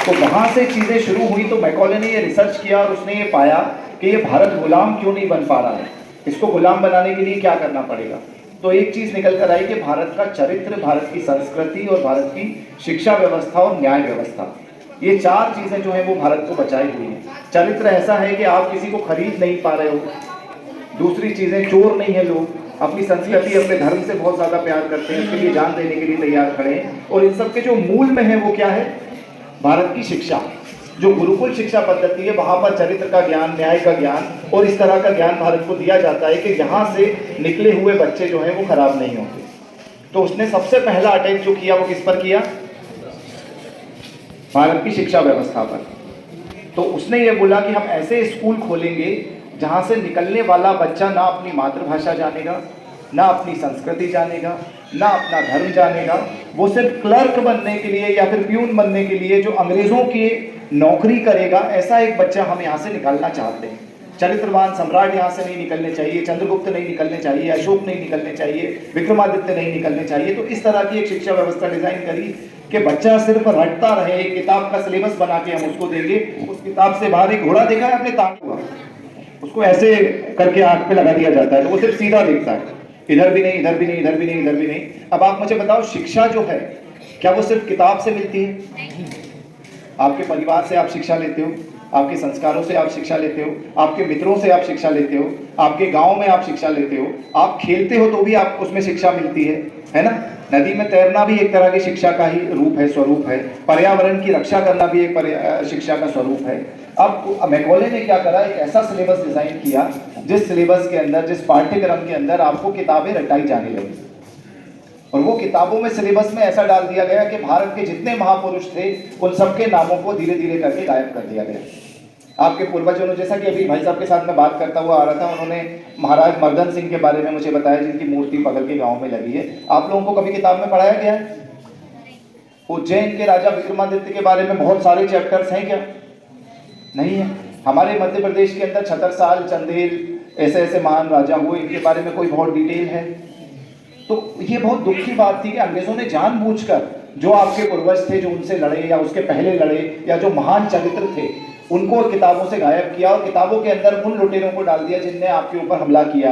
तो वहाँ से चीज़ें शुरू हुई। तो मैकॉले ने ये रिसर्च किया और उसने ये पाया कि ये भारत गुलाम क्यों नहीं बन पा रहा है, इसको गुलाम बनाने के लिए क्या करना पड़ेगा। तो एक चीज़ निकल कर आई कि भारत का चरित्र, भारत की संस्कृति और भारत की शिक्षा व्यवस्था और न्याय व्यवस्था, ये चार चीज़ें जो हैं वो भारत को बचाई हुई हैं। चरित्र ऐसा है कि आप किसी को खरीद नहीं पा रहे हो। दूसरी चीज़ें, चोर नहीं है लोग, अपनी संस्कृति, अपने धर्म से बहुत ज़्यादा प्यार करते हैं, उसके लिए जान देने के लिए तैयार खड़े हैं। और इन सब के जो मूल में है वो क्या है, भारत की शिक्षा। जो गुरुकुल शिक्षा पद्धति है, वहाँ पर चरित्र का ज्ञान, न्याय का ज्ञान और इस तरह का ज्ञान भारत को दिया जाता है कि यहाँ से निकले हुए बच्चे जो हैं वो खराब नहीं होंगे। तो उसने सबसे पहला अटैक जो किया वो किस पर किया, भारत की शिक्षा व्यवस्था पर। तो उसने ये बोला कि हम ऐसे स्कूल खोलेंगे जहाँ से निकलने वाला बच्चा ना अपनी मातृभाषा जानेगा, ना अपनी संस्कृति जानेगा, ना अपना धर्म जानेगा। वो सिर्फ क्लर्क बनने के लिए या फिर प्यून बनने के लिए जो अंग्रेज़ों की नौकरी करेगा, ऐसा एक बच्चा हम यहाँ से निकालना चाहते हैं। चरित्रवान सम्राट यहाँ से नहीं निकलने चाहिए, चंद्रगुप्त नहीं निकलने चाहिए, अशोक नहीं निकलने चाहिए, विक्रमादित्य नहीं निकलने चाहिए। तो इस तरह की एक शिक्षा व्यवस्था डिजाइन करी कि बच्चा सिर्फ रटता रहे। एक किताब का सिलेबस बना के हम उसको देंगे, उस किताब से बाहर एक घोड़ा देखा है आपने, तांगा, उसको ऐसे करके आंख पे लगा दिया जाता है तो वो सिर्फ सीधा देखता है, इधर भी नहीं, इधर भी नहीं, इधर भी नहीं, इधर भी नहीं। अब आप मुझे बताओ, शिक्षा जो है क्या वो सिर्फ किताब से मिलती है? आपके परिवार से आप शिक्षा लेते हो, आपके संस्कारों से आप शिक्षा लेते हो, आपके मित्रों से आप शिक्षा लेते हो, आपके गांव में आप शिक्षा लेते हो, आप खेलते हो तो भी आप उसमें शिक्षा मिलती है ना। नदी में तैरना भी एक तरह की शिक्षा का ही रूप है, स्वरूप है। पर्यावरण की रक्षा करना भी एक शिक्षा का स्वरूप है। अब मैकॉले ने क्या करा, एक ऐसा सिलेबस डिजाइन किया जिस सिलेबस के अंदर, जिस पाठ्यक्रम के अंदर आपको किताबें रटाई जाने लगी। और वो किताबों में, सिलेबस में ऐसा डाल दिया गया कि भारत के जितने महापुरुष थे उन सबके नामों को धीरे धीरे करके गायब कर दिया गया। आपके पूर्वजों ने, जैसा कि अभी भाई साहब के साथ में बात करता हुआ आ रहा था, उन्होंने महाराज मर्दन सिंह के बारे में मुझे बताया जिनकी मूर्ति पगल के गांव में लगी है। आप लोगों को कभी किताब में पढ़ाया गया है? उज्जैन के राजा विक्रमादित्य के बारे में बहुत सारे चैप्टर्स हैं क्या? नहीं है। हमारे मध्य प्रदेश के अंदर छतरसाल, चंदेल, ऐसे ऐसे महान राजा हुए, इनके बारे में कोई बहुत डिटेल है? तो ये बहुत दुख की बात थी कि अंग्रेजों ने जानबूझकर जो आपके पूर्वज थे, जो उनसे लड़े या उसके पहले लड़े, या जो महान चरित्र थे, उनको किताबों से गायब किया और किताबों के अंदर उन लुटेरों को डाल दिया जिनने आपके ऊपर हमला किया।